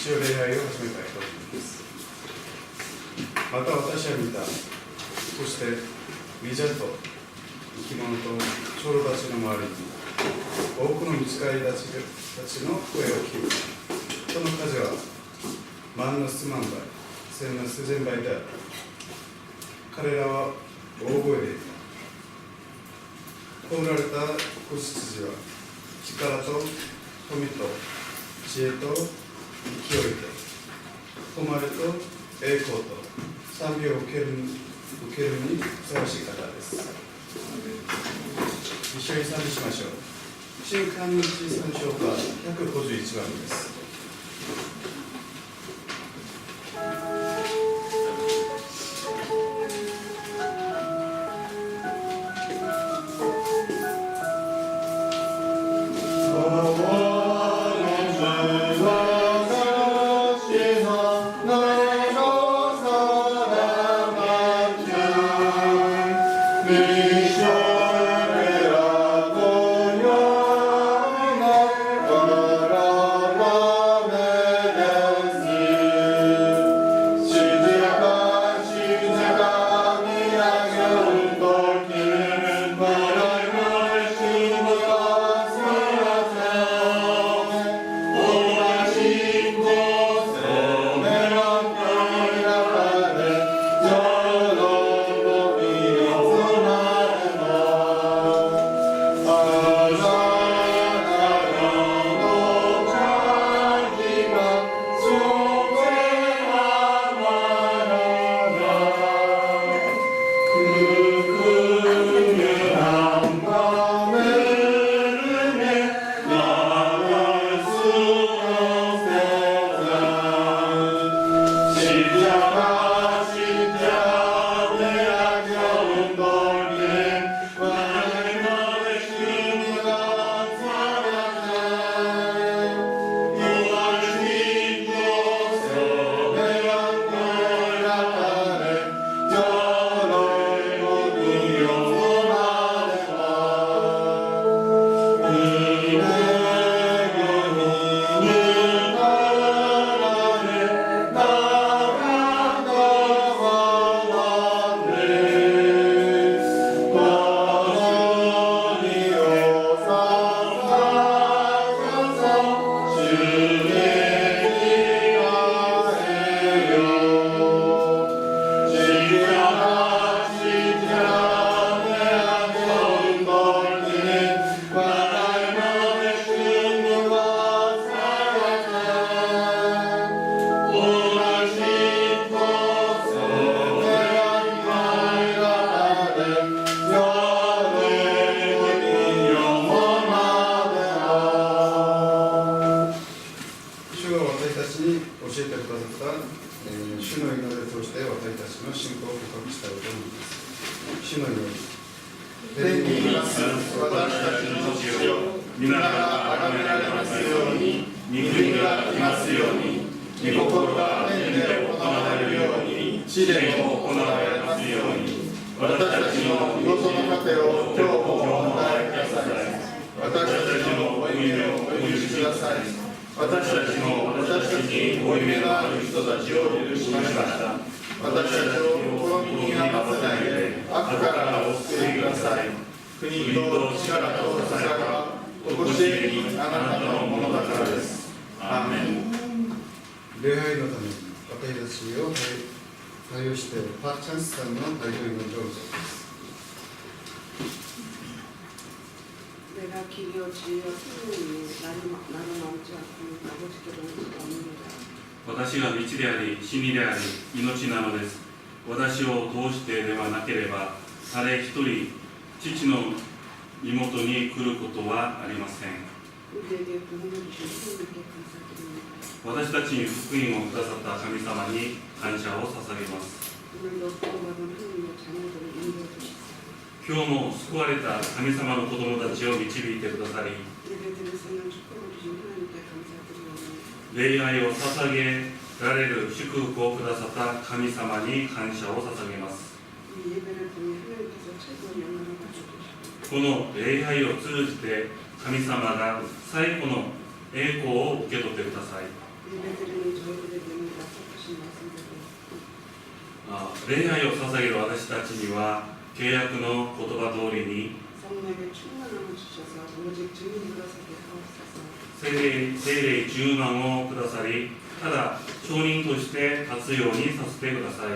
一応礼拝を始めたいと思います。また私は見た。そしてリジャと生き物と長老たちの周りに多くの御使いたちの声を聞いた。その数は万の数万倍、千の数千倍である。彼らは大声で言った。葬られた子羊は力と富と知恵と勢いと誉れと栄光と賛美を受けるにふさわしい方です。一緒に賛美しましょう。新漢日参照歌151番です。礼拝のために私たちを対応しているパーチャンスさんの代表の上手です。私が道であり、真理であり、命なのです。私を通してではなければ、誰一人、父の身元に来ることはありません。私たちに福音をくださった神様に感謝を捧げます。今日も救われた神様の子供たちを導いてくださり、礼拝を捧げられる祝福をくださった神様に感謝を捧げます。この礼拝を通じて神様が最後の栄光を受け取ってください。 다시 말씀드리고 礼拝を捧げる私たちには契約の言葉通りに 성령의 충만함을 주셔서 오직 증인으로 서게 하옵소서. 聖霊充満をくださり、ただ証人として立つようにさせてください。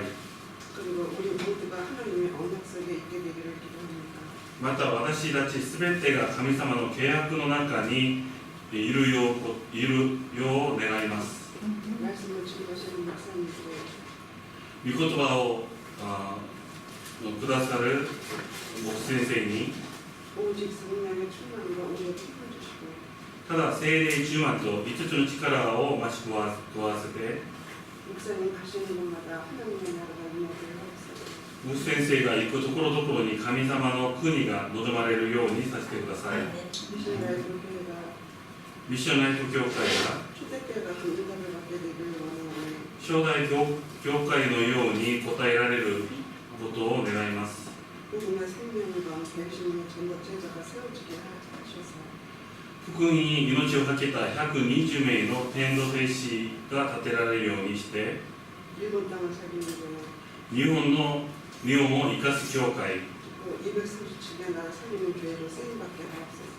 그리고 우리 모두가 하나님의 언약 속에 있게 되기를 기도합니다. また私たちすべてが神様の契約の中にいるよう願います。 말씀을 증거하시는 목사님들 御言葉をくださる牧師先生に 오직 성령의 충만과 우리의 힘을 주시고 ただ聖霊充満と5つの力を増し加わせて 목사님 가시는 곳마다 하나님의 나라가 임하게 하옵소서. 牧師先生が行くところどころに神様の国が望まれるようにさせてください。 미션나의 교회가 ミッションナイト教会が 초대교회 같은 응답을 받게 되기를 원하오니 初代教会のように応えられることを願います。 그분의 생명을 건 배신의 전도 제자가 세워지게 하셔서 福音に命を懸けた120名の伝道兵士が立てられるようにして 일본 땅을 살리는 거 日本を生かす教会 또 237년 나라 살리는 교회로 쓰임받게 하옵소서.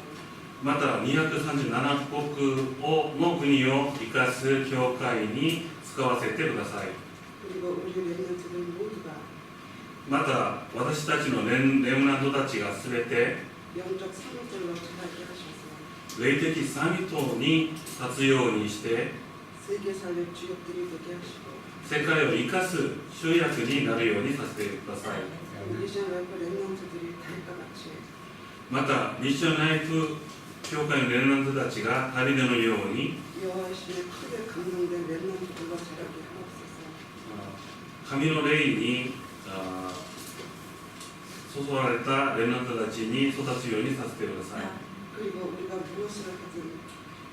また237国の国を生かす教会に使わせてください。 그리고 우리 렘넌트들 모두가 また私たちのレムナントたちがすべて 영적 사명들로 자라게 하셔서 霊的サミットに立つようにして 세계 살릴 주역들이 되게 하시고 世界を生かす集約になるようにさせてください。 미션 라이프 렘넌트들이 달과 같이 またミッションライフ教会のレムナントたちが旅でのように 여호와의 크게 감동된 렘넌트들로 자라게 하옵소서. 神の霊に注がれたレムナントたちに育つようにさせてください。 그리고 우리가 무엇을 하든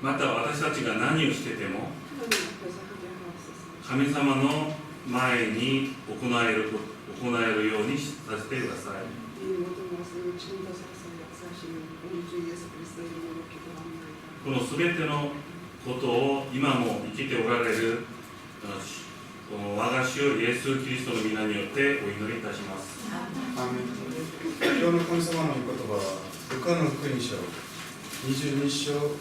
また私たちが何をしてても 하나님 앞에서 하게 하옵소서. 神様の前に行えるようにさせてください。 이 모든 말씀을 증거사서 역사하시는 우리 주 예수 그리스도의 이름으로 기도합니다. このすべてのことを今も生きておられる我が主イエス・キリストの皆によってお祈りいたします。アーメン。今日の神様の御言葉はルカの福音書22章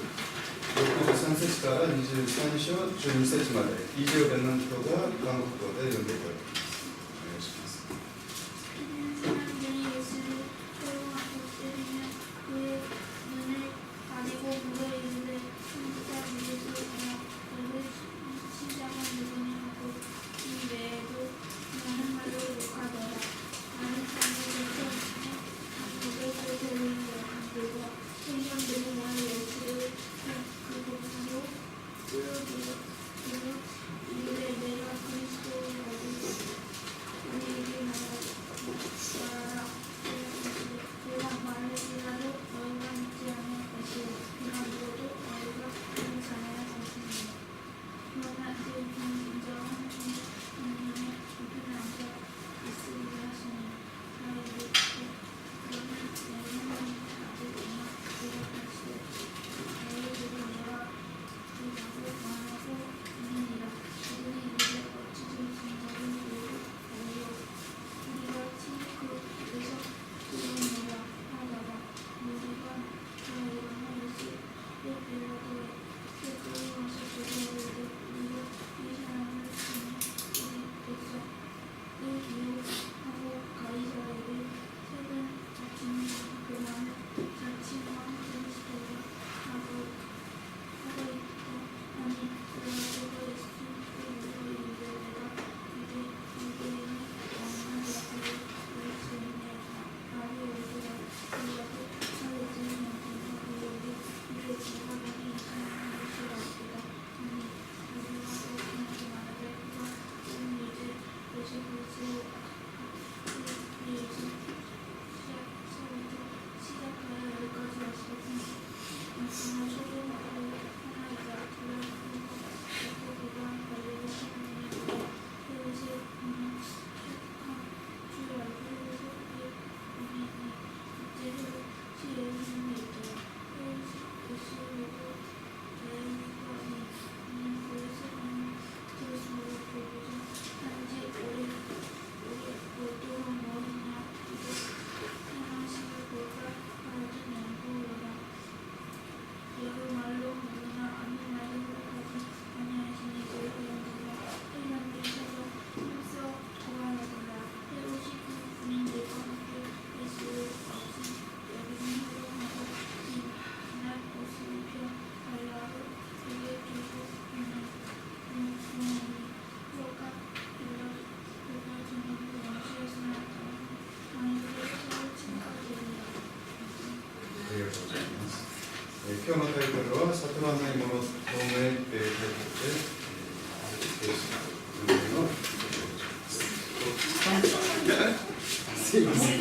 63節から23章12節まで以上レナントが韓国語で読んでいただきます。お願いします。 사람들이 예수를 끌어안고 때리며 그의 눈을 가리고 물어 이르되 선지자 예수 너를 시작은 누구냐 하고 이 외에도 많은 말로 욕하더라. 많은 사람들에서 한국을 돌리는 여성들과 청년들이 나 예수를 그곳으로 끌어들여 이르되 내가 그리스도라고 우리에게 말하라. 내가 말할지라도 너희가 믿지 않을 것이요 내가 누워도 너희가 그렇지 않아야 것이니라. 그러나 이제 인정한 성령의 우편에 앉아 있으리라 하시니 나의 믿고 그러나 내 생명이 아직 얼마 그것같이 너희들이 내가 그라고 말하고 있느니라. 그들이 이르되 어찌 증거를 이루고 今日のタイトルは悟らないもの透明っていうタイトルで、運命のすいません。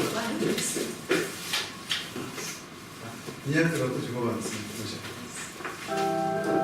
265番ですね。申し訳ないです。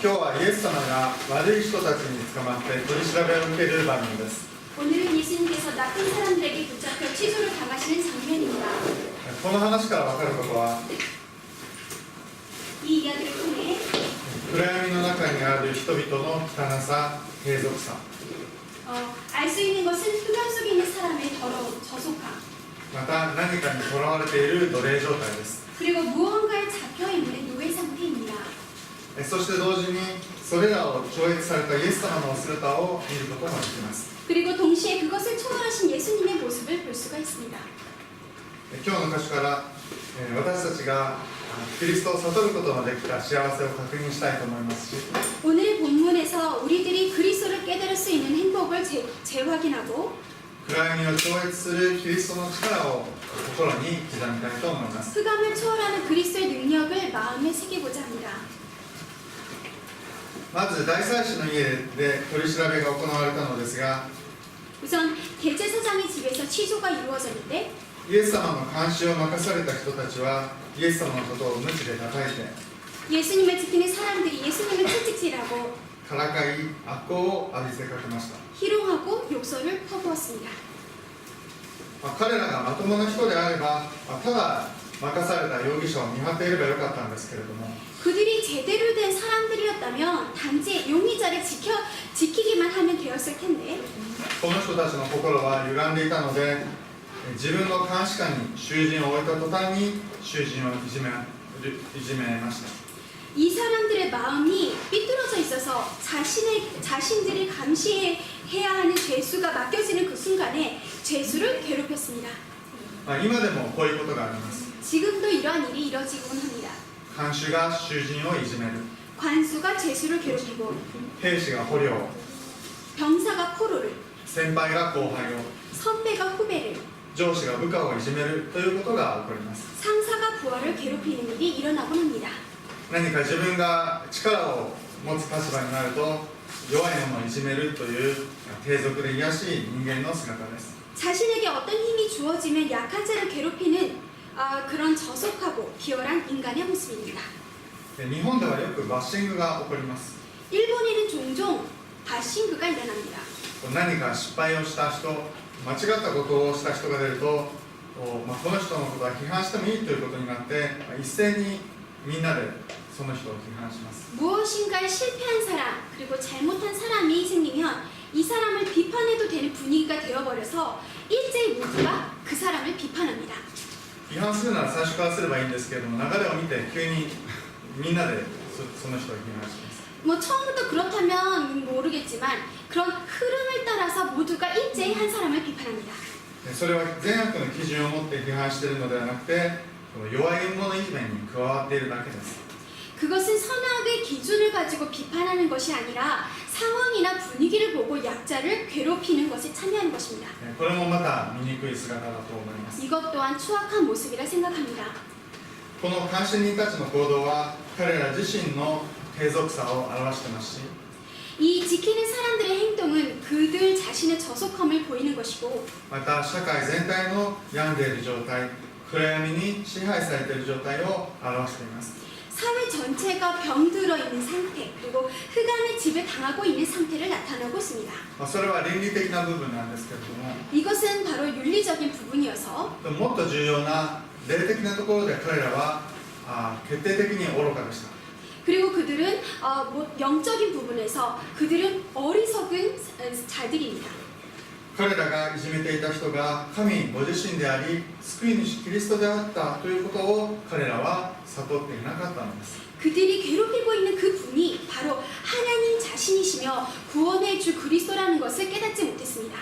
今日はイエス様が悪い人たちに捕まって取り調べを受ける場面です。 오늘은 예수님께서 나쁜 사람들에게 붙잡혀 취조를 당하시는 장면입니다. この話から分かることは、 이 이야기를 통해 暗闇の中にある人々の汚さ、閉塞さ、 알 수 있는 것은 흑암 속에 있는 사람의 더러움, 저속함, また何かにとらわれている奴隷状態です。 그리고 무언가에 잡혀 있는 노예 상태입니다. そして同時にそれらを超越されたイエス様のお姿を見ることができます。 그리고 동시에 그것을 초월하신 예수님의 모습을 볼 수가 있습니다. 今日の箇所から私たちがキリストを悟ることのできた幸せを確認したいと思いますし、 오늘 본문에서 우리들이 그리스도를 깨달을 수 있는 행복을 재확인하고 暗闇を超越するキリストの力を心に刻みたいと思います。 흑암을 초월하는 그리스도의 능력을 마음에 새기고자 합니다. まず大祭司の家で取り調べが行われたのですが、 우선 대제사장의 집에서 취조가 이루어졌는데 イエス様の監視を任された人たちはイエス様のことを鞭で叩いて 예수님을 지키는 사람들이 예수님을 채찍질하고 からかい悪行を浴びせかけました、 희롱하고 욕설을 퍼부었습니다. 彼らがまともな人であれば、ただ任された容疑者を見張っていればよかったんですけれども、 그들이 제대로 된 사람들이었다면 단지 용의자를 지키기만 하면 되었을 텐데 この人たちの心は歪んでいたので、自分の監視下に囚人を置いた途端に囚人をいじめました。 이 사람들의 마음이 삐뚤어져 있어서 자신들이 감시해야 하는 죄수가 맡겨지는 그 순간에 죄수를 괴롭혔습니다. 今でもこういうことがあります。 지금도 이러한 일이 이뤄지곤 합니다. 看守が囚人をいじめる、 관수가 죄수를 괴롭히고 兵士が捕虜を、 병사가 포로를, 先輩が後輩を、 선배가 후배를, 上司が部下をいじめるということが起こります。 상사가 부하를 괴롭히는 일이 일어나곤 합니다. 何か自分が力を持つ立場になると弱い者をいじめるという低俗で卑しい人間の姿です。 자신에게 어떤 힘이 주어지면 약한 자를 괴롭히는 그런 저속하고 비열한 인간의 모습입니다. 日本ではよくバッシングが起こります。 일본에는 종종 바싱그가 일어납니다. 何か失敗をした人、間違ったことをした人が出ると、この人のことは批判してもいいということになって一斉にみんなでその人を批判します。 무엇인가에 실패한 사람 그리고 잘못한 사람이 생기면 이 사람을 비판해도 되는 분위기가 되어버려서 일제히 모두가 그 사람을 비판합니다. 批判するなら最初からすればいいんですけれども、流れを見て急にみんなでその人を批判します。 뭐 처음부터 그렇다면 모르겠지만 그런 흐름을 따라서 모두가 일제히 한 사람을 비판합니다. それは善悪の基準を持って批判しているのではなくて、弱い者いじめに加わっているだけです。 그것은 선악의 기준을 가지고 비판하는 것이 아니라 상황이나 분위기를 보고 약자를 괴롭히는 것에 참여하는 것입니다. これもまた醜い姿だと思います。 이것 또한 추악한 모습이라 생각합니다. この監視人たちの行動は彼ら自身の低俗さを表していますし、 이 지키는 사람들의 행동은 그들 자신의 저속함을 보이는 것이고 また社会全体の病んでいる状態、暗闇に支配されている状態を表しています。 사회 전체가 병들어 있는 상태 그리고 흑암의 집에 당하고 있는 상태를 나타내고 있습니다. それは倫理的な部分なんですけれども、 이것은 바로 윤리적인 부분이어서 もっと重要な霊的なところで彼らは決定的に愚かでした。 그리고 그들은 영적인 부분에서 그들은 어리석은 자들입니다. 彼らがいじめていた人が神ご自身であり救い主キリストであったということを彼らは悟っていなかったのです。 그들이 괴롭히고 있는 그 분이 바로 하나님 자신이시며 구원의 주 그리스도라는 것을 깨닫지 못했습니다.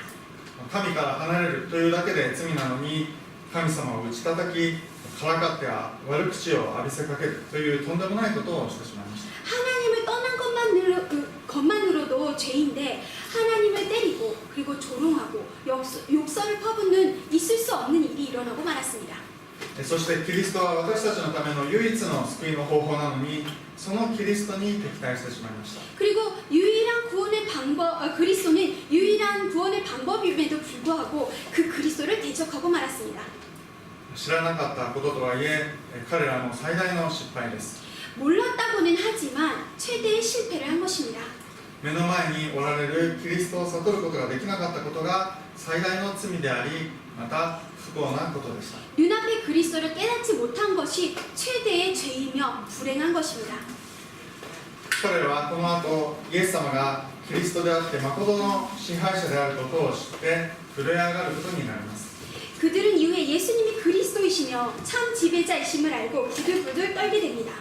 神から離れるというだけで罪なのに神様を打ち叩きからかって悪口を浴びせかけるというとんでもないことをしてしまいました。 하나님을 떠난 것만으로도 죄인데 하나님을 때리고 그리고 조롱하고 욕설을 퍼붓는 있을 수 없는 일이 일어나고 말았습니다. そしてキリストは私たちのための唯一の救いの方法なのにそのキリストに敵対してしまいました。 그리고 유일한 구원의 방법 그리스도는 유일한 구원의 방법임에도 불구하고 그 그리스도를 대적하고 말았습니다. 知らなかったこととはいえ彼らの最大の失敗です。 몰랐다고는 하지만 최대의 실패를 한 것입니다. 目の前におられるキリストを悟ることができなかったことが最大の罪でありまた不幸なことでした。 눈앞에 그리스도를 깨닫지 못한 것이 최대의 죄이며 불행한 것입니다. 彼らはこの後イエス様がキリストであって誠の支配者であることを知って震え上がることになります。 그들은 이후에 예수님이 그리스도이시며 참 지배자이심을 알고 부들부들 떨게 됩니다.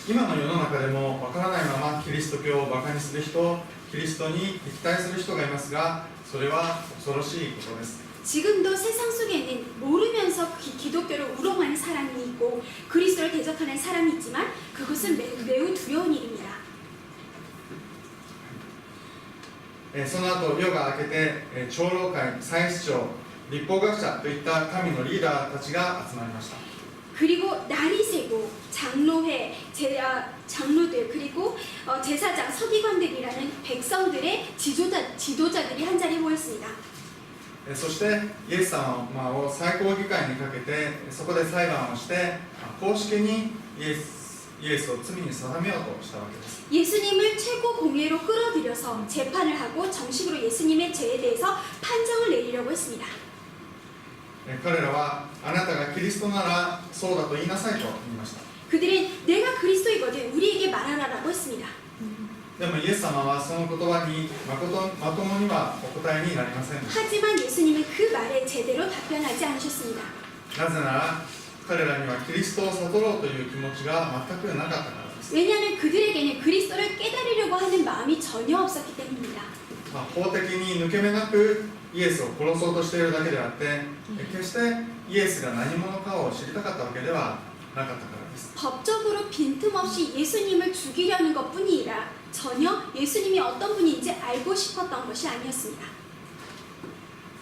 今の世の中でもわからないままキリスト教をバカにする人、キリストに敵対する人がいますが、それは恐ろしいことです。 지금도 세상 속에는 모르면서 기독교를 우롱하는 사람이 있고 그리스도를 대적하는 사람이 있지만 그것은 매우 두려운 일입니다. その後夜が明けて長老会、祭司長、立法学者といった神のリーダーたちが集まりました。 그리고 날이 새고 장로회, 장로들 그리고 제사장, 서기관들이라는 백성들의 지도자들이 한자리에 모였습니다. そしてイエス様を最高議会にかけてそこで裁判をして公式にイエスを罪に定めようとしたわけです。 예수님을 최고 공회로 끌어들여서 재판을 하고 정식으로 예수님의 죄에 대해서 판정을 내리려고 했습니다. 彼らはあなたがキリストならそうだと言いなさいと言いました。 그들은 내가 그리스도이거든 우리에게 말하라라고 했습니다. でもイエス様はその言葉にまともにはお答えになりませんでし 하지만 예수님은 그 말에 제대로 답변하지 않으셨습니다. た。なぜなら彼らにはキリストを悟ろうという気持ちが全くなかったからです。 왜냐하면 그들에게는 그리스도를 깨달으려고 하는 마음이 전혀 없었기 때문입니다. 法的に抜け目なくイエスを殺そうとしているだけであって決してイエスが何者かを知りたかったわけではなかったからです。 법적으로 빈틈없이 예수님을 죽이려는 것뿐이 아니라 전혀 예수님이 어떤 분인지 알고 싶었던 것이 아니었습니다.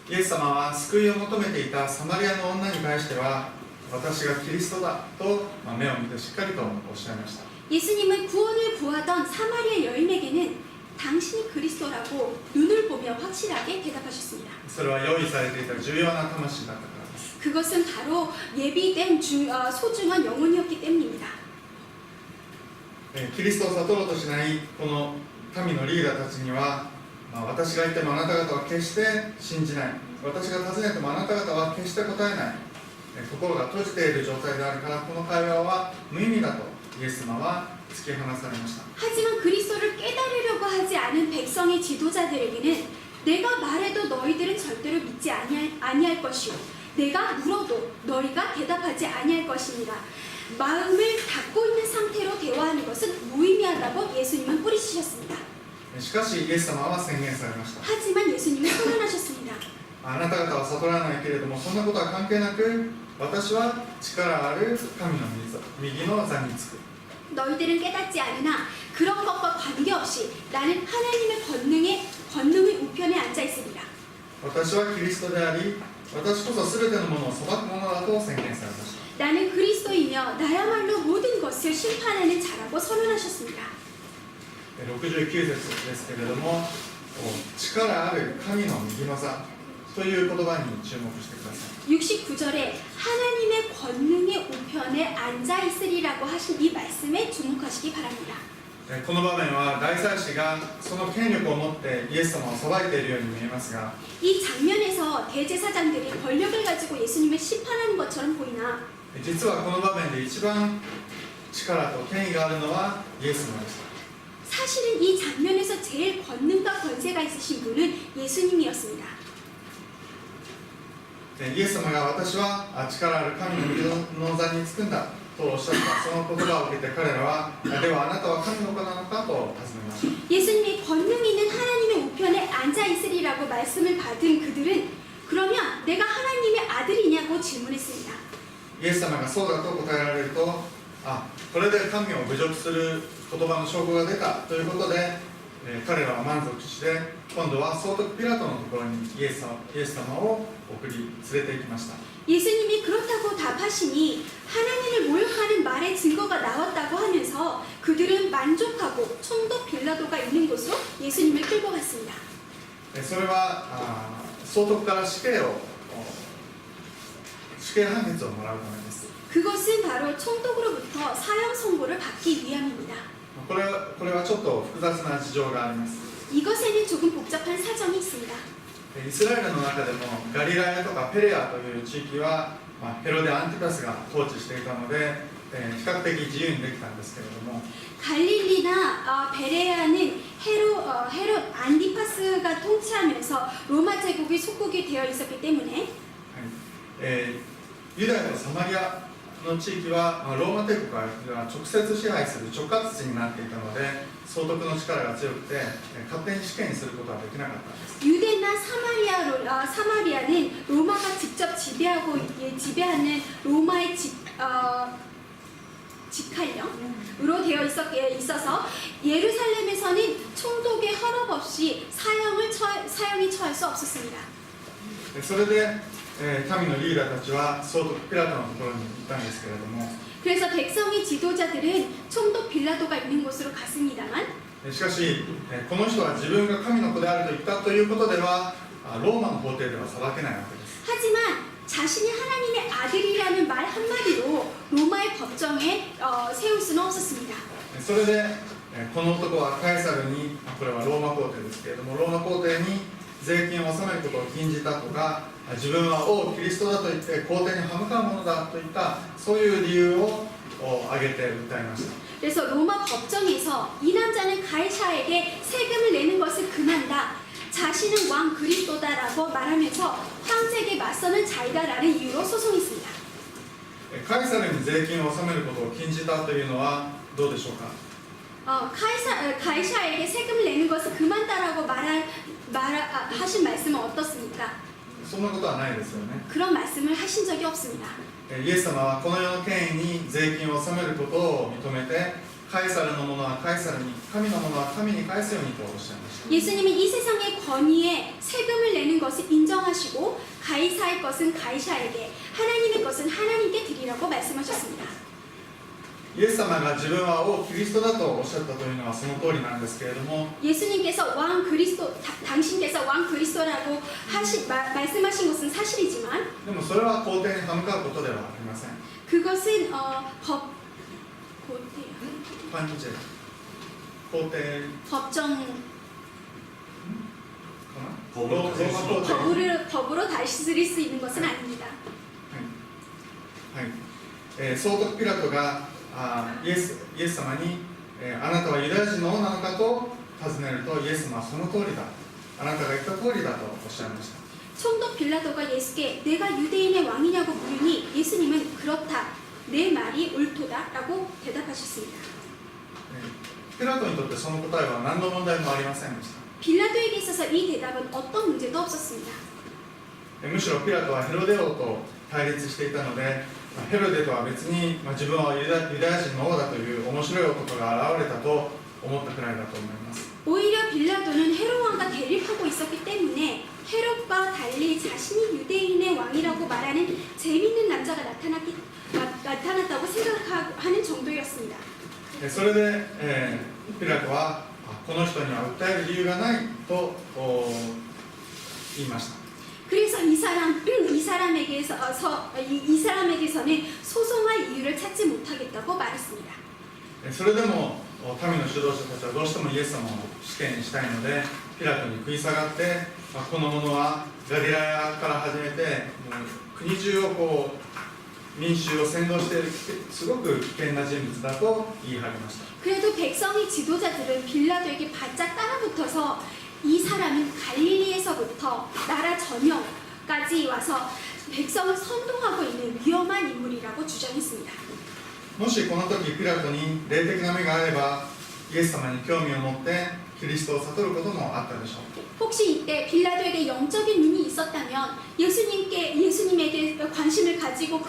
イエス様は救いを求めていたサマリアの女に対しては私がキリストだと目を見てしっかりとおっしゃいました。 예수님은 구원을 구하던 사마리아 여인에게는 당신이 그리스도라고 눈을 보며 확실하게 대답하셨습니다. それは用意されていた重要な魂だったからです。 그것은 바로 예비된 소중한 영혼이었기 때문입니다. キリストを悟ろうとしないこの民のリーダーたちには、私が言ってもあなた方は決して信じない、私が尋ねてもあなた方は決して答えない、心が閉じている状態であるからこの会話は無意味だとイエス様は突き放されました。 하지만 그리스도를 깨달으려고 하지 않은 백성의 지도자들에게는 내가 말해도 너희들은 절대로 믿지 아니할 것이요 내가 물어도 너희가 대답하지 아니할 것입니다. 마음을 닫고 있는 상태로 대화하는 것은 무의미하다고 예수님은 뿌리치셨습니다. しかしイエス様は宣言されました。 하지만 예수님은 선언하셨습니다. あなた方は悟らないけれどもそんなことは関係なく私は力ある神の右の座につく。 너희들은 깨닫지 않으나 그런 것과 관계없이 나는 하나님의 권능의 우편에 앉아 있으리라. 私はキリストであり私こそ全てのものを裁くものだと宣言されました。 나는 그리스도이며 나야말로 모든 것을 심판하는 자라고 선언하셨습니다. 69節ですけれども力ある神の右の座という言葉に注目してください。 69절에 하나님의 권능의 우편에 앉아 있으리라고 하신 이 말씀에 주목하시기 바랍니다. この場面は大祭司がその権力を持ってイエス様を裁いているように見えますが 이 장면에서 대제사장들이 권력을 가지고 예수님을 심판하는 것처럼 보이나 実はこの場面で一番力と権威があるのはイエス様でした。 사실은 이 장면에서 제일 권능과 권세가 있으신 분은 예수님이었습니다. イエス様が私は力ある神の右の座につくんだとおっしゃったその言葉を受けて彼らはではあなたは神の子なのかと尋ねました。 예수님이 권능 있는 하나님의 우편에 앉아 있으리라고 말씀을 받은 그들은 그러면 내가 하나님의 아들이냐고 질문했습니다. イエス様がそうだと答えられるとこれで神を侮辱する言葉の証拠が出たということで、彼らは満足して今度は総督ピラトのところにイエス様を送り連れて行きました。 예수님이 그렇다고 답하시니 하나님을 모욕하는 말의 증거가 나왔다고 하면서 그들은 만족하고 총독 빌라도가 있는 곳으로 예수님을 끌고 갔습니다. それは総督から死刑判決をもらうためです。 그것은 바로 총독으로부터 사형 선고를 받기 위함입니다. これはちょっと複雑な事情があります。 이것에는 조금 복잡한 사정이 있습니다. イスラエルの中でもガリラヤとかペレアという地域は、ヘロデ・アンティパスが統治していたので、比較的自由にできたんですけれども 갈릴리나 베레아는 헤롯 안디파스가 통치하면서 로마 제국이 속국이 되어 있었기 때문에 ユダヤとサマリアの地域は、ローマ帝国が直接支配する直轄地になっていたので総督の力が強くて勝手に死刑にすることはできなかったんです。 유대나 사마리아는 로마가 직접 지배하는 로마의 직할령으로 되어 있어서 예루살렘에서는 총독의 허락 없이 사형이 처할 수 없었습니다. それで、民のリーダーたちは総督ピラトのところに行ったんですけれども 그래서 백성의 지도자들은 총독 빌라도가 있는 곳으로 갔습니다만 しかし、この人は自分が神の子であると言ったということではローマの法廷では裁けないわけです。 하지만 자신이 하나님의 아들이라는 말 한마디로 로마의 법정에 세울 수는 없었습니다. それでこの男はカエサルに、これはローマ皇帝ですけれども、ローマ皇帝に税金を納めることを禁じたとか、自分は王キリストだと言って皇帝に歯向かうものだといったそういう理由を挙げて訴えました。 그래서 로마 법정에서 이 남자는 가이사에게 세금을 내는 것을 금한다. 자신은 왕 그리스도다라고 말하면서 황제에게 맞서는 자이다라는 이유로 소송했습니다. カエサルに税金を納めることを禁じたというのはどうでしょうか。 가이사에게 세금을 내는 것을 금한다라고 하신 말씀은 어떻습니까? そんなことはないですよね。 그런 말씀을 하신 적이 없습니다. イエス様はこの世の権威に税金を納めることを認めて、カエサルのものはカエサルに、神のものは神に返すようにとおっしゃいました。 예수님은 이 세상의 권위에 세금을 내는 것을 인정하시고 가이사의 것은 가이사에게, 하나님의 것은 하나님께 드리라고 말씀하셨습니다. イエス様が自分は王キリストだとおっしゃったというのはその通りなんですけれども、 예수님께서 왕 그리스도, 당신께서 왕 그리스도라고 말씀하신 것은 사실이지만 でもそれは皇帝に歯向かうことではありません。 그것은皇帝 법정 かな、ローマ皇帝 법으로 다스릴 수 있는 것은 아닙니다. 総督ピラトがイエス様に、あなたはユダヤ人の王なのかと尋ねると、イエス様はその通りだ、あなたが言った通りだとおっしゃいました。 총독 빌라도가 예수께 내가 유대인의 왕이냐고 물으니 예수님은 그렇다, 내 말이 옳도다라고 대답하셨습니다. ピラトにとってその答えは何の問題もありませんでした。 빌라도에게 있어서 이 대답은 어떤 문제도 없었습니다. むしろピラトはヘロデ王と対立していたので、ヘロデとは別に、自分はユダヤ人の王だという面白い男が現れたと思ったくらいだと思います。 오히려 빌라도는 헤롯 왕과 대립하고 있었기 때문에 헤롯과 달리 자신이 유대인의 왕이라고 말하는 재밌는 남자가 나타났다고 생각하는 정도였습니다. それで、ピラトはこの人には訴える理由がないと言いました。 그래서 이 사람에게서는 소송할 이유를 찾지 못하겠다고 말했습니다. それでも民の指導者たちはどうしてもイエス様を死刑にしたいので、ピラトに食い下がって、この者はガリラヤから始めて国中を民衆を扇動しているすごく危険な人物だと言い張りました。 그래도 백성의 지도자들은 빌라도에게 바짝 따라붙어서 이 사람은 갈릴리에서부터 나라 전역까지 와서 백성을 선동하고 있는 위험한 인물이라고 주장했습니다. もしこの時ピラトに霊的な目があれば、イエス様に興味を持ってキリストを悟ることもあったでしょう。 혹시 이때 빌라도에게 영적인 눈이 있었다면 예수님에게 관심을 가지고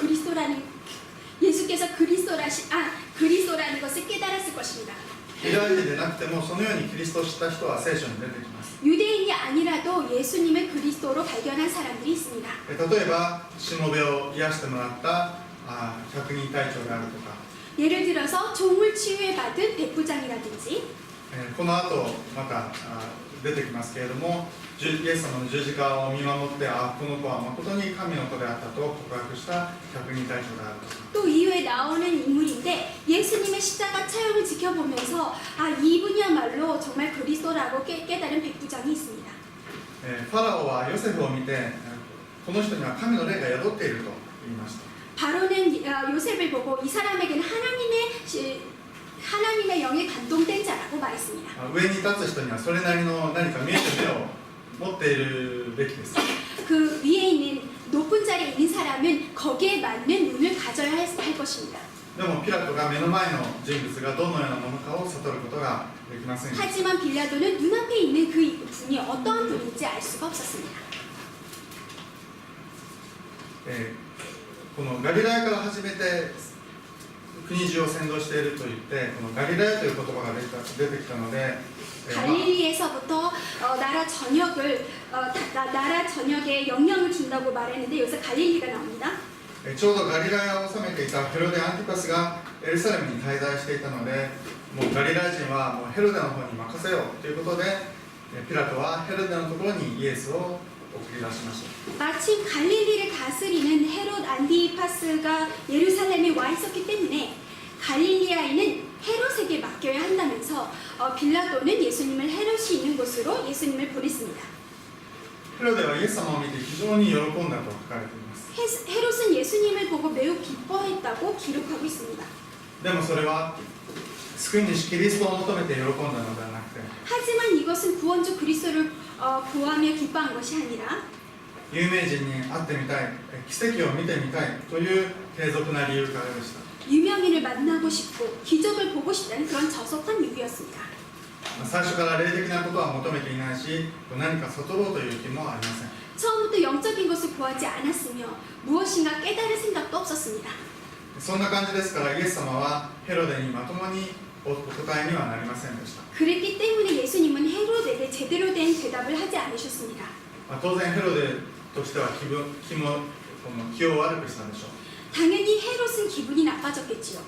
예수께서 그리스도라는 것을 깨달았을 것입니다. ユダヤ人でなくてもそのようにキリストを知った人は聖書に出てきます。 유대인이 아니라도 예수님을 그리스도로 발견한 사람들이 있습니다. 例えばしもべを癒してもらった百人隊長であるとか、 예를 들어서 종을 치유해받은 백부장이라든지 この後また出てきますけれども、イエス様の十字架を見守って、この子は誠に神の子であったと告白した百人隊長であるとか、 또 이후에 나오는 인물인데 예수님의 십자가 차용을 지켜보면서 이분이야말로 정말 그리스도라고 깨달은 백부장이 있습니다. ファラオはヨセフを見て、この人には神の霊が宿っていると言いました。 바로는 요셉을 보고 이 사람에게는 하나님의 영에 감동된 자라고 말했습니다. 上に立つ人にはそれなりの何か見える目を持っているべきです。 그 위에 있는 높은 자리에 있는 사람은 거기에 맞는 눈을 가져야 할 것입니다. でもピラトが目の前の人物がどのようなものかを悟ることができませんでした。 하지만 빌라도는 눈앞에 있는 그 분이 어떠한 분인지 알 수가 없었습니다. このガリラヤから始めて国中を先導していると言って、このガリラヤという言葉が出てきたので、 갈릴리에서부터 나라 전역에 영향을 준다고 말했는데 여기서 갈릴리가 나옵니다. ちょうどガリラヤを治めていたヘロデ・アンティパスがエルサレムに滞在していたので、もうガリラヤ人はもうヘロデの方に任せようということで、ピラトはヘロデのところにイエスを送り出しました。 마침 갈릴리를 다스리는 헤롯 안티파스가 예루살렘에 와 있었기 때문에 갈릴리아인은 헤롯에게 맡겨야 한다면서 빌라도는 예수님을 헤롯이 있는 곳으로 예수님을 보냈습니다. ヘロデはイエス様を見て非常に喜んだと書かれています。 헤롯은 예수님을 보고 매우 기뻐했다고 기록하고 있습니다. でもそれは救い主キリストを求めて喜んだのではなくて、 하지만 이것은 구원주 그리스도를 구하며 기뻐한 것이 아니라 有名人に会ってみたい、奇跡を見てみたいという継続な理由からでした。 유명인을 만나고 싶고 기적을 보고 싶다는 그런 저속한 이유였습니다. 最初から霊的なことは求めていないし、何か悟ろうという気もありません。 처음부터 영적인 것을 구하지 않았으며 무엇인가 깨달을 생각도 없었습니다. そんな感じですから、イエス様はヘロデにまともにお答えにはなりませんでした。 그랬기 때문에 예수님은 헤롯에게 제대로 된 대답을 하지 않으셨습니다. 当然ヘロデとしては気を悪くしたでしょう。 당연히 헤롯은 기분이 나빠졌겠지요.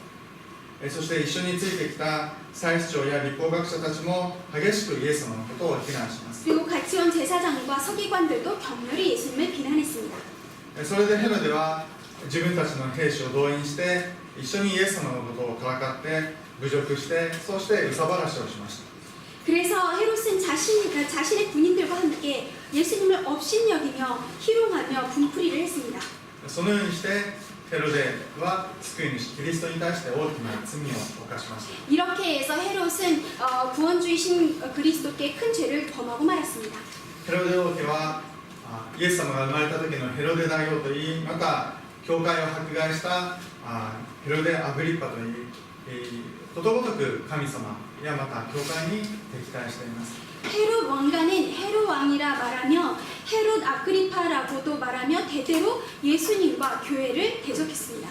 そして一緒についてきた祭司長や律法学者たちも激しくイエス様のことを非難します。 그리고 같이 온 제사장과 서기관들도 격렬히 예수님을 비난했습니다. それでヘロデは自分たちの兵士を動員して一緒にイエス様のことをからかって侮辱して、そして憂さ晴らしをしました。 그래서 헤롯은 자신의 군인들과 함께 예수님을 업신여기며 희롱하며 분풀이를 했습니다. そのようにしてヘロデは救い主キリストに対して大きな罪を犯しました。 이렇게 해서 헤롯은 구원주이신 그리스도께 큰 죄를 범하고 말았습니다. ヘロデ王家はイエス様が生まれた時のヘロデ大王といい、また教会を迫害したヘロデ・アグリッパといい、ことごとく神様やまた教会に敵対しています。 헤롯 왕가는 헤롯 왕이라 말하며 헤롯 아그리파라고도 말하며 대대로 예수님과 교회를 대적했습니다.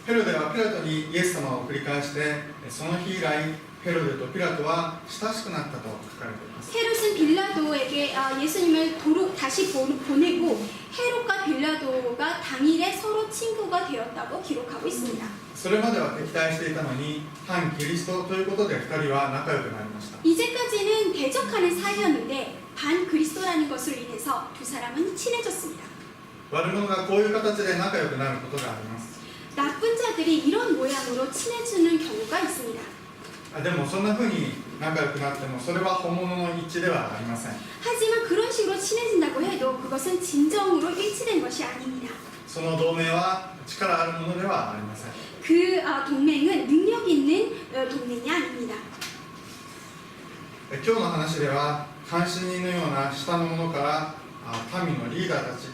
ヘロデはピラトにイエス様を繰り返して、その日以来ヘロデとピラトは親しくなったと書かれています。 헤롯은 빌라도에게 예수님을 다시 보내고 헤롯과 빌라도가 당일에 서로 친구가 되었다고 기록하고 있습니다. それまでは敵対していたのに反キリストということで2人は仲良くなりました。 이제까지는 대적하는 사이였는데 반 그리스도라는 것을 인해서 두 사람은 친해졌습니다. 悪者がこういう形で仲良くなることがあります。 나쁜 자들이 이런 모양으로 친해지는 경우가 있습니다. でもそんな風に仲良くなってもそれは本物の一致ではありません。 하지만 그런 식으로 친해진다고 해도 그것은 진정으로 일치된 것이 아닙니다. その同盟は力あるものではありません。 그 동맹은 능력 있는 동맹이 아닙니다. 今日の話では監視人のような下の者から民のリーダーたち、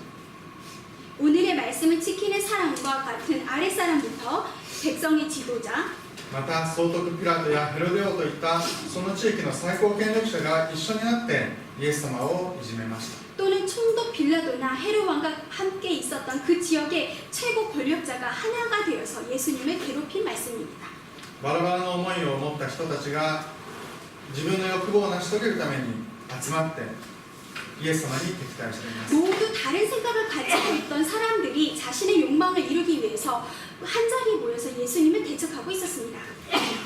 오늘의 말씀을 지키는 사람과 같은 아랫사람부터 백성의 지도자, また総督ピラトやヘロデ王といったその地域の最高権力者が一緒になってイエス様をいじめました。 또는 총독 빌라도나 헤롯 왕과 함께 있었던 그 지역의 최고 권력자가 하나가 되어서 예수님을 괴롭힌 말씀입니다. バラバラの思いを持った人たちが自分の欲望を成し遂げるために集まってイエス様に敵対しています。 모두 다른 생각을 가지고 있던 사람들이 자신의 욕망을 이루기 위해서 한자리에 모여서 예수님을 대적하고 있었습니다.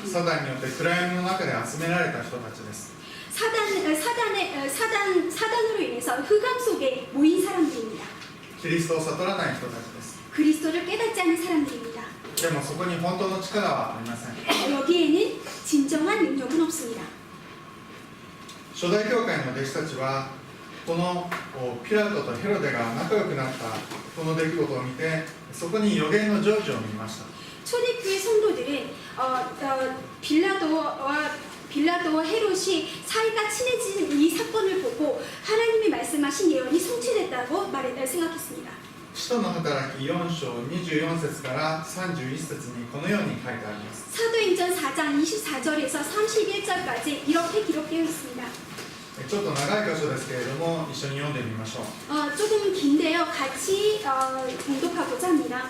サタンによって暗闇の中で集められた人たちです。 사단으로 인해서 흑암 속에 모인 사람들입니다. キリストを悟らない人たちです。 그리스도를 깨닫지 않은 사람들입니다. でもそこに本当の力はありません。 여기에는 진정한 능력은 없습니다. 初代教会の弟子たちはこのピラトとヘロデが仲良くなったこの出来事を見て、そこに予言の成就を見ました。 초대교회 성도들은 빌라도와 헤롯이 사이가 친해진 이 사건을 보고 하나님이 말씀하신 예언이 성취됐다고 생각했습니다. 使徒の働き4章24節から31節にこのように書いてあります。 사도행전 4장 24절에서 31절까지 이렇게 기록되어 있습니다. ちょっと長い箇所ですけれども一緒に読んでみましょう。 조금 긴데요. 같이 공독하고자 합니다.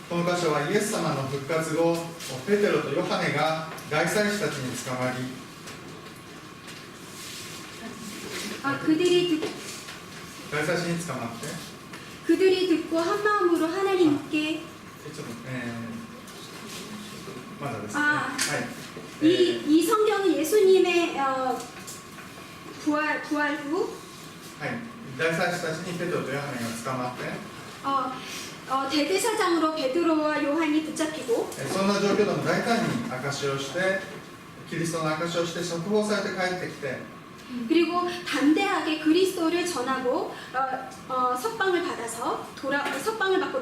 この箇所はイエス様の復活後、ペテロとヨハネが大祭司たちに捕まり、 大祭司に捕まって、 그들이 듣고 한 마음으로 하나님께 まだですね。はい。 이 성경은 예수님의 부활 후はい、大祭司たちにペテロとヨハネが捕まって、 대대사장으로 베드로와 요한이 붙잡히고 そんな状況でも大胆に証しをして、キリストの証しをして釈放されて帰ってきて、 그리고 담대하게 그리스도를 전하고 석방을 받고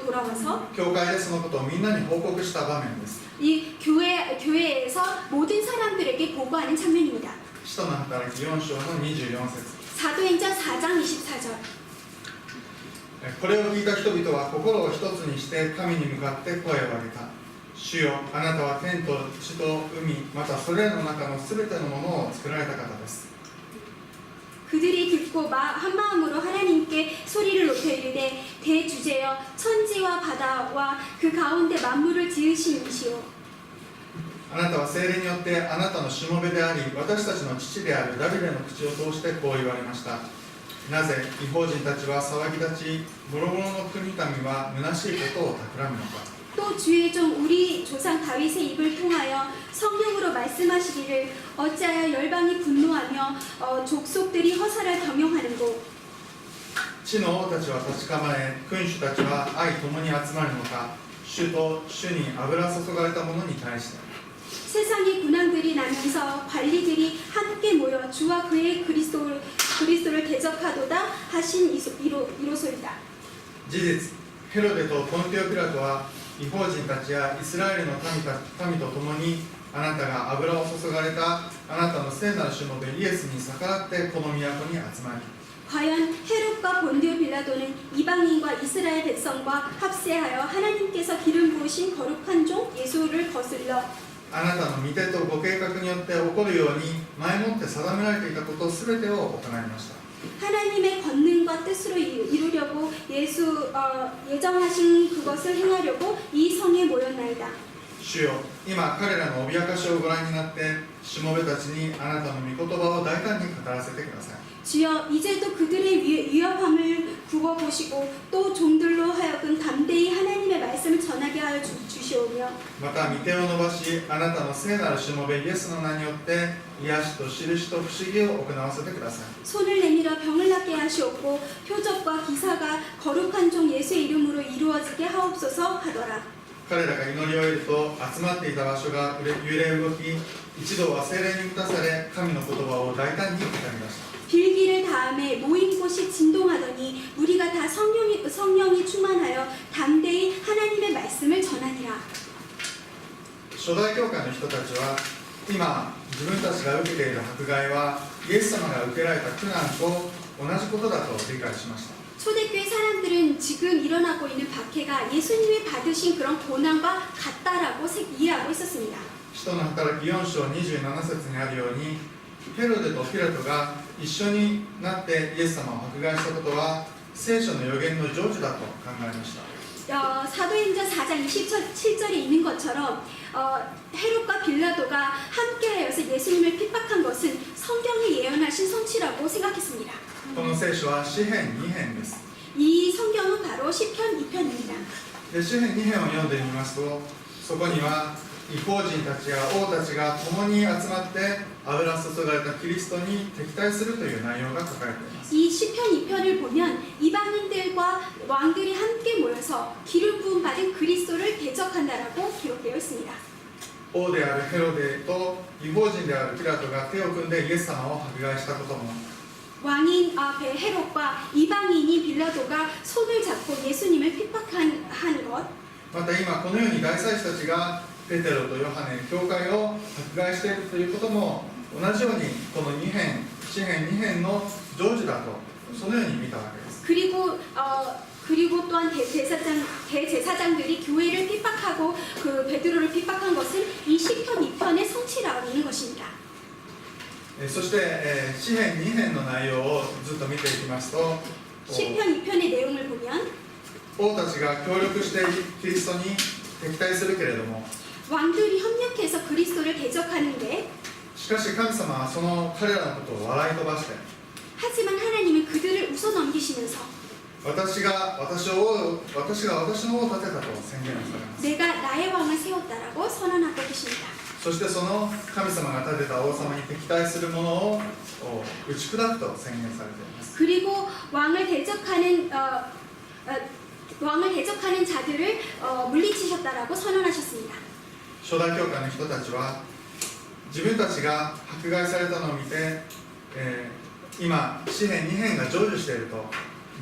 돌아와서 教会でそのことをみんなに報告した場面です。 이 교회에서 모든 사람들에게 보고하는 장면입니다. 使徒の働き4章の24節。 사도행전 4장 24절. これを聞いた人々は心を一つにして神に向かって声を上げた。主よ、あなたは天と地と海、またそれらの中のすべてのものを作られた方です。 그들이 듣고 한 마음으로 하나님께 소리를 높여 이르되 대주제여 천지와 바다와 그 가운데 만물을 지으신 이시오. あなたは聖霊によってあなたのしもべであり、私たちの父であるダビデの口を通してこう言われました。なぜ異邦人たちは騒ぎ立ち、諸々の国民は虚しいことを企むのか。 또 주의 종 우리 조상 다윗의 입을 통하여 성령으로 말씀하시기를 어찌하여 열방이 분노하며 족속들이 허사를 경영하는고. 地の王たちは立ち構え、君主たちは愛ともに集まるのか。主と主に油注がれた者に対して。 세상의 군왕들이 나면서 관리들이 함께 모여 주와 그의 그리스도를 대적하도다 하신 이로소이다. 事実、ヘロデとポンティオ・ピラトは異邦人たちやイスラエルの民と共にあなたが油を注がれたあなたの聖なるしもべイエスに逆らってこの都に集まり 과연 헤롯과 본디오 빌라도는 이방인과 이스라엘 백성과 합세하여 하나님께서 기름 부으신 거룩한 종 예수를 거슬러 あなたの御手とご計画によって起こるように前もって定められていたことすべてを行いました。 하나님의 권능과 뜻으로 이루려고 예정하신 그것을 행하려고 이 성에 모였나이다. 主よ、今彼らの脅かしをご覧になってしもべたちにあなたの御言葉を大胆に語らせてください。 주여 이제도 그들의 위협함을 굽어보시고 또 종들로 하여금 담대히 하나님의 말씀을 전하게 하여 주시오며 また御手を伸ばしあなたの聖なるしもべイエスの名によって癒しと印と不思議を行わせてください。 손을 내밀어 병을 낫게 하시옵고 표적과 기사가 거룩한 종 예수의 이름으로 이루어지게 하옵소서 하더라. 彼らが祈りを得ると集まっていた場所が揺れ動き、一同は聖霊に満たされ神の言葉を大胆に語りました。 빌기를 다음에 모인 곳이 진동하더니 우리가 다 성령이 충만하여 담대히 하나님의 말씀을 전하니라. 初代教会の人たちは今自分たちが受けている迫害はイエス様が受けられた苦難と同じことだと理解しました。 초대교회 사람들은 지금 일어나고 있는 박해가 예수님이 받으신 그런 고난과 같다라고 이해하고 있었습니다. 使徒の働き4章27節にあるようにヘロデとピラトが一緒になってイエス様を迫害したことは聖書の予言の成就だと考えました。 사도행전 4장 27절에 있는 것처럼 헤롯과 빌라도가 함께하여서 예수님을 핍박한 것은 성경이 예언하신 성취라고 생각했습니다. この聖書は詩編2編です。 이 성경은 바로 시편 2편입니다. で詩編2編を読んでみますと、そこには異邦人たちや王たちが共に集まって油注がれたキリストに敵対するという内容が書かれています。 이 시편 2편을 보면 이방인들과 왕들이 함께 모여서 기름 부음 받은 그리스도를 대적한다라고 기록되어 있습니다. 王であるヘロデと異邦人であるピラトが手を組んでイエス様を迫害したことも、 왕인 헤롯과 이방인이 빌라도가 손을 잡고 예수님을 핍박한 것, また今このように大祭司たちがペテロとヨハネ、教会を迫害しているということも同じようにこの2編、詩編2編の成就だとそのように見たわけです。 그리고 또한 대제사장들이 교회를 핍박하고 그 베드로를 핍박한 것은 이 시편 2편의 성취라고 하는 것입니다. そして、詩編2編の内容をずっと見ていきますと、 시편 2편의 내용을 보면 王たちが協力してキリストに敵対するけれども、 왕들이 협력해서 그리스도를 대적하는데 しかし神様はその彼らのことを笑い飛ばして、 하지만 하나님은 그들을 웃어넘기시면서 私が私の王を立てたと宣言されます。 내가 나의 왕을 세웠다라고 선언하고 계십니다. そしてその神様が立てた王様に敵対する者を打ち砕くと宣言されています。 그리고 왕을 대적하는 왕을 대적하는 자들을 물리치셨다라고 선언하셨습니다. 初代教会の人たちは自分たちが迫害されたのを見て、今詩編2編が成就していると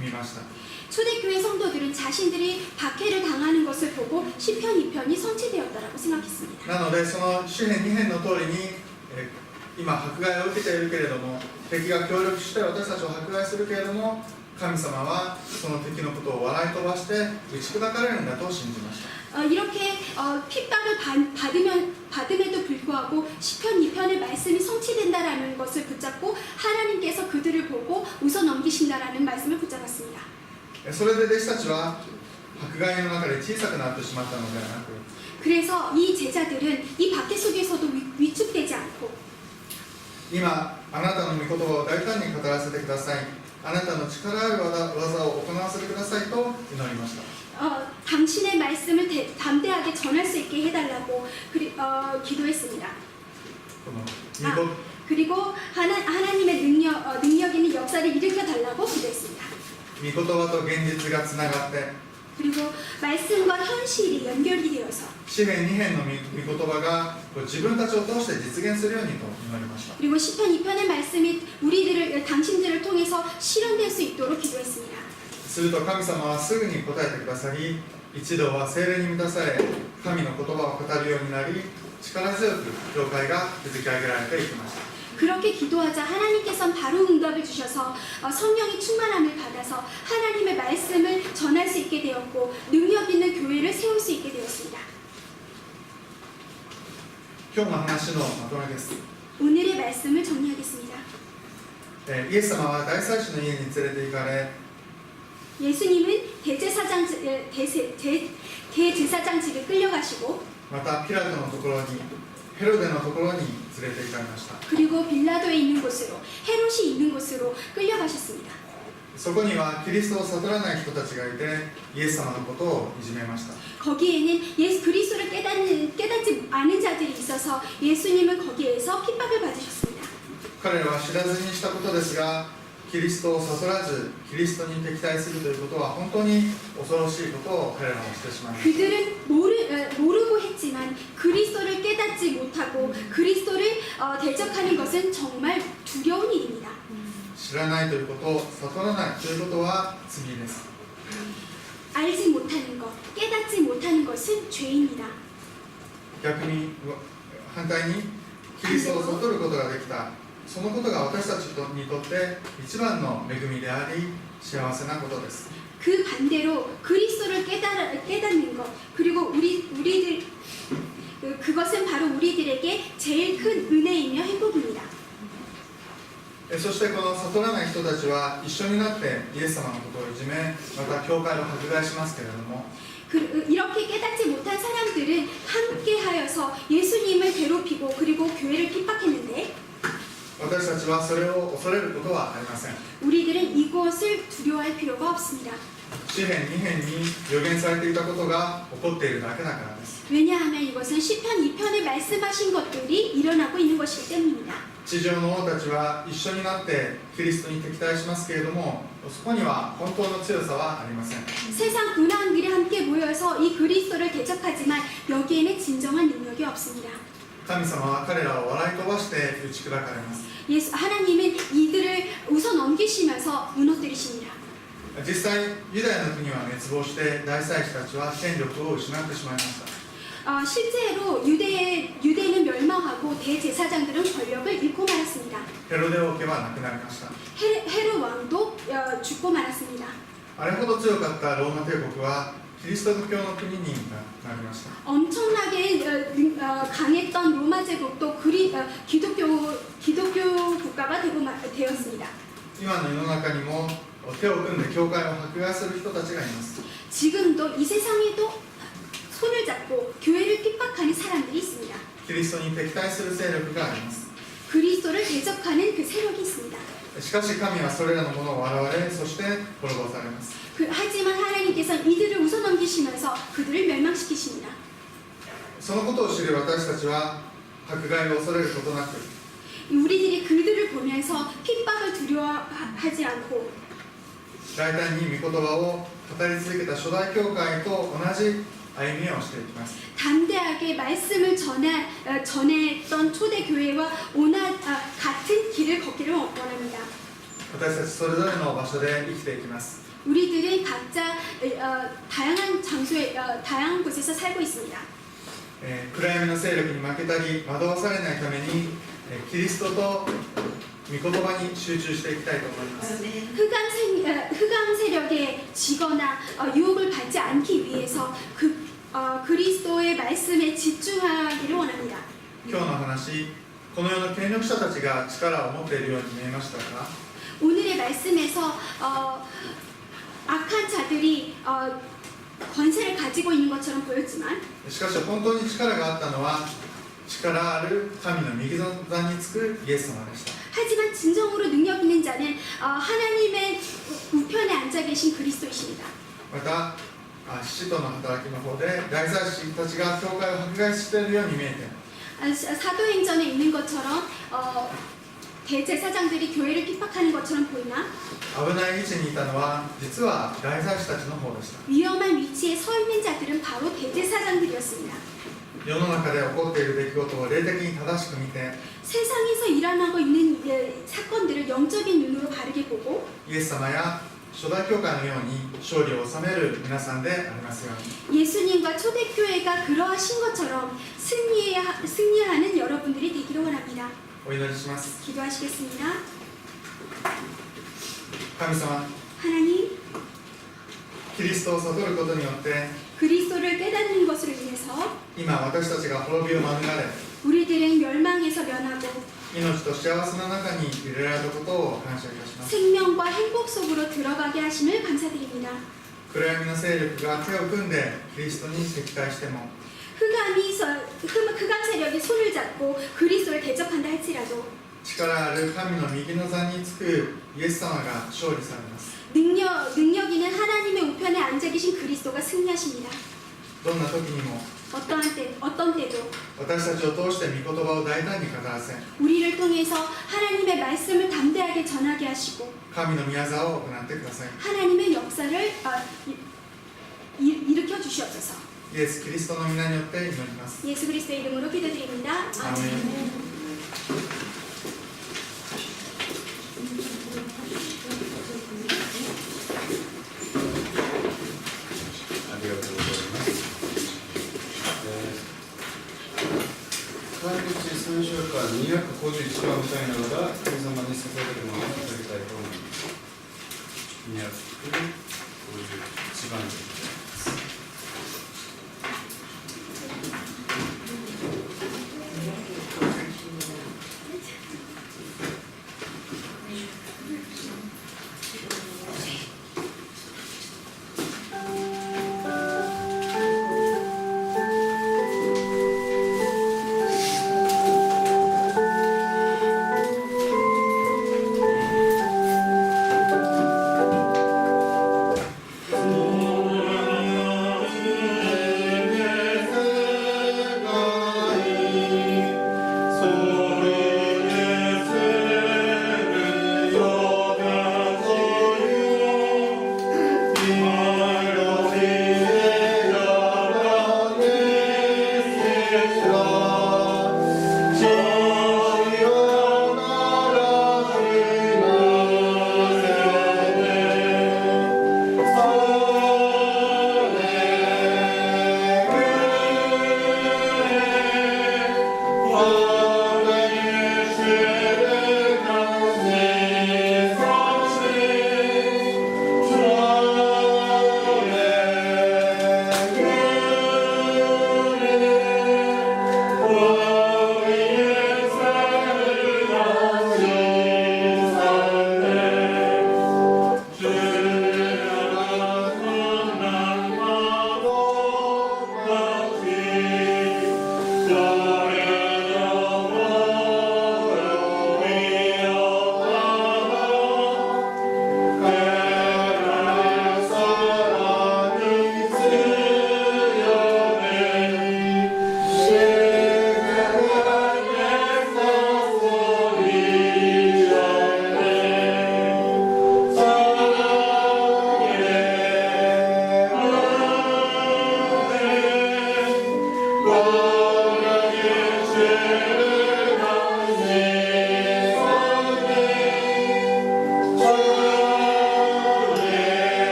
見ました。 초대교회 성도들은 자신들이 박해를 당하는 것을 보고 시편 2편이 성취되었다라고 생각했습니다. なのでその詩編2編の通りに、今迫害を受けているけれども敵が協力して私たちを迫害するけれども神様はその敵のことを笑い飛ばして打ち砕かれるんだと信じました。 이렇게 핍박을 받음에도 불구하고 시편 2편의 말씀이 성취된다라는 것을 붙잡고 하나님께서 그들을 보고 웃어 넘기신다라는 말씀을 붙잡았습니다. それで弟子たちは迫害の中で小さくなってしまったのではなく 그래서 이 제자들은 이 박해 속에서도 위축되지 않고 今あなたの御言葉を大胆に語らせてくださいあなたの力ある技を行わせてくださいと祈りました 당신의 말씀을 담대하게 전할 수 있게 해달라고 기도했습니다. この御言 그리고 하나님의 능력 있는 역사를 일으켜달라고 기도했습니다. 御言葉と現実がつながって 그리고 말씀과 현실이 연결이 되어서 詩編2編の御言葉が自分たちを通して実現するようにと祈りました 그리고 시편 2편의 말씀이 당신들을 통해서 실현될 수 있도록 기도했습니다. すると神様はすぐに答えてくださり一同は聖霊に満たされ神の言葉を語るようになり力強く教会が築き上げられていきました 그렇게 기도하자 하나님께서는 바로 응답을 주셔서 성령의 충만함을 받아서 하나님의 말씀을 전할 수 있게 되었고 능력 있는 교회를 세울 수 있게 되었습니다. 今日の話のまとめです 오늘의 말씀을 정리하겠습니다. イエス様は大祭司の家に連れて行かれ 예수님은 대제사장 집에 끌려가시고 またピラトのところにヘロデのところに連れて行かれました 그리고 빌라도에 있는 곳으로 헤롯이 있는 곳으로 끌려가셨습니다. そこにはキリストを悟らない人たちがいてイエス様のことをいじめました 거기에는 예수 그리스도를 깨닫지 않은 자들이 있어서 예수님은 거기에서 핍박을 받으셨습니다. 彼らは知らずにしたことですがキリストを悟らずキリストに敵対するということは本当に恐ろしいことを彼らはしてしまいました 그들은 모르고 했지만 그리스도를 깨닫지 못하고 그리스도를 대적하는 것은 정말 두려운 일입니다. 知らないということ悟らないということは罪です 알지 못하는 것, 깨닫지 못하는 것은 죄입니다. 逆に反対にキリストを悟ることができたそのことが私たちにとって一番の恵みであり幸せなことです 그 반대로 그리스도를 깨닫는 것 그리고 우리들 그것은 바로 우리들에게 제일 큰 은혜이며 행복입니다. そしてこの悟らない人たちは一緒になってイエス様のことをいじめまた教会を迫害しますけれども 이렇게 깨닫지 못한 사람들은 함께하여서 예수님을 괴롭히고 그리고 교회를 핍박했는데 私たちはそれを恐れることはありません 우리들은 이것을 두려워할 필요가 없습니다. 詩編2編に予言されていたことが起こっているだけだからです 왜냐하면 이것은 시편 2편에 말씀하신 것들이 일어나고 있는 것이기 때문입니다. 地上の王たちは一緒になってキリストに敵対しますけれどもそこには本当の強さはありません 세상 군왕들이 함께 모여서 이 그리스도를 대적하지만 여기에는 진정한 능력이 없습니다. 神様は彼らを笑い飛ばして打ち砕かれます 하나님은 이들을 웃어 넘기시면서 무너뜨리십니다. 実際ユダヤの国は滅亡して大祭司たちは権力を失ってしまいました 실제로 유대는 멸망하고 대제사장들은 권력을 잃고 말았습니다. ヘロデ王家は亡くなりました 헤롯 왕도 죽고 말았습니다. あれほど強かったローマ帝国はキリスト教の国になりました 엄청나게 강했던 로마 제국도 기독교 국가가 되었습니다. 今の世の中にも手を組んで教会を迫害する人たちがいます 지금도 이 세상에도 손을 잡고 교회를 핍박하는 사람들이 있습니다. キリストに敵対する勢力があります 그리스도를 대적하는 그 세력이 있습니다. しかし神はそれらのものを笑われそして滅ぼされます 하지만 하나님께서는 이들을 웃어넘기시면서 그들을 멸망시키십니다. そのことを知る私たちは迫害を恐れることなく、 우리들이 그들을 보면서 핍박을 두려워하지 않고 大胆に御言葉を語り続けた初代教会と同じ歩みをしていきます。 담대하게 말씀을 전했던 초대교회와 같은 길을 걷기를 원합니다. 私たちそれぞれの場所で生きていきます。 우리들은 각자 다양한 장소에 다양한 곳에서 살고 있습니다. 暗闇の勢力に負けたり惑わされないために、キリストと御言葉に集中していきたいと思います。 흑암 세력에 지거나 유혹을 받지 않기 위해서 그리스도의 말씀에 집중하기를 원합니다. 今日の話、この世の権力者たちが力を持っているように見えましたか？ 오늘의 말씀에서 악한 자들이 권세를 가지고 있는 것처럼 보였지만 しかし本当に力があったのは力ある神の右座につくイエス様でした。 하지만 진정으로 능력 있는 자는 하나님의 우편에 앉아 계신 그리스도이십니다. また使徒の働きの方で大祭司たちが教会を迫害しているように見えて、 사도행전에 있는 것처럼 대제사장들이 교회를 핍박하는 것처럼 보이나 危ない位置にいたのは実は大祭司たちの方でした。 위험한 위치에 서 있는 자들은 바로 대제사장들이었습니다. 世の中で起こっている出来事を霊的に正しく見て、 세상에서 일어나고 있는 사건들을 영적인 눈으로 바르게 보고 イエス様や初代教会のように勝利を収める皆さんでありますように。 예수님과 초대교회가 그러하신 것처럼 승리하는 여러분들이 되기를 원합니다. お祈りします。 기도하시겠습니다. 神様、 하나님, キリストを悟ることによって 그리스도를 깨닫는 것으로 인해서 今私たちが滅びを免れ 우리들은 멸망에서 면하고 命と幸せの中に入れられたことを感謝いたします。 생명과 행복 속으로 들어가게 하심을 감사드립니다. 暗闇の勢力が手を組んでキリストに敵対しても 흑암 세력이 손을 잡고 그리스도를 대적한다 할지라도 力ある神の右の座につくイエス様が勝利されます。 능력 있는 하나님의 우편에 앉아 계신 그리스도가 승리하십니다. どんな時にも 어떤 때도 私たちを通して御言葉を大胆に語らせ、 우리를 통해서 하나님의 말씀을 담대하게 전하게 하시고 神の御業を行ってください。 하나님의 역사를 일으켜 주시옵소서. イエス・キリストの皆によって祈ります。 예수 그리스도의 이름으로 기도드립니다. 아멘. ありがとうございます。川口3週間251番歌いながら神様に捧げるものを捧げたいと思います。251番でございます。「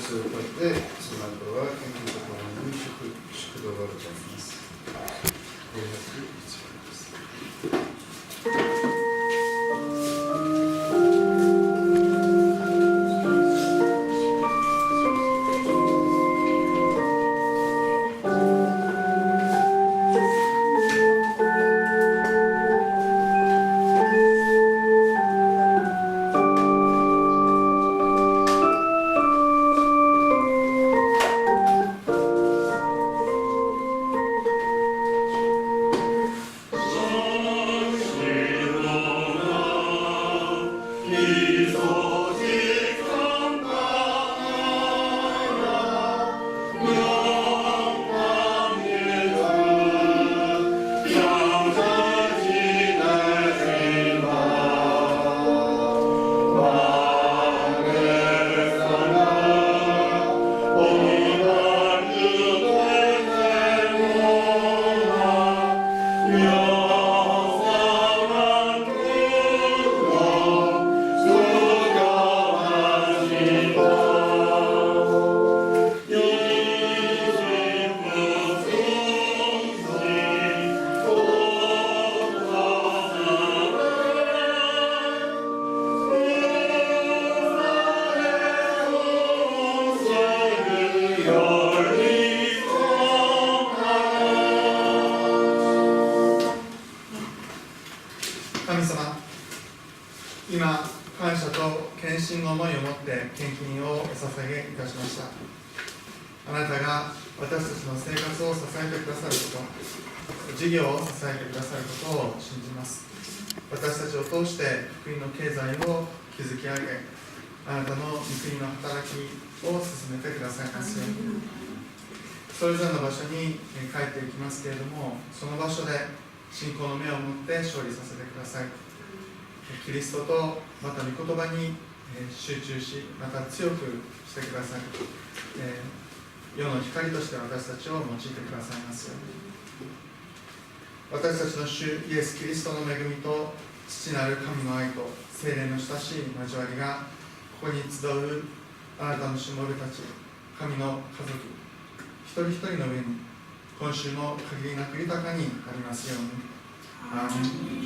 節を歌ってその後は献金とともに祝祷がございます。501番です。神様、今、感謝と献身の思いを持って献金をお捧げいたしました。あなたが私たちの生活を支えてくださること、事業を支えてくださることを信じます。私たちを通して福音の経済を築き上げ、あなたの御国の働きを進めてくださいますように。それぞれの場所に帰っていきますけれども、その場所で信仰の目を持って勝利させてください。キリストとまた御言葉に集中し、また強くしてください。世の光として私たちを用いてくださいますように。私たちの主イエス・キリストの恵みと父なる神の愛と聖霊の親しい交わりがここに集うあなたのしもべたち、神の家族一人一人の上に今週も限りなく豊かにありますように。アーメン。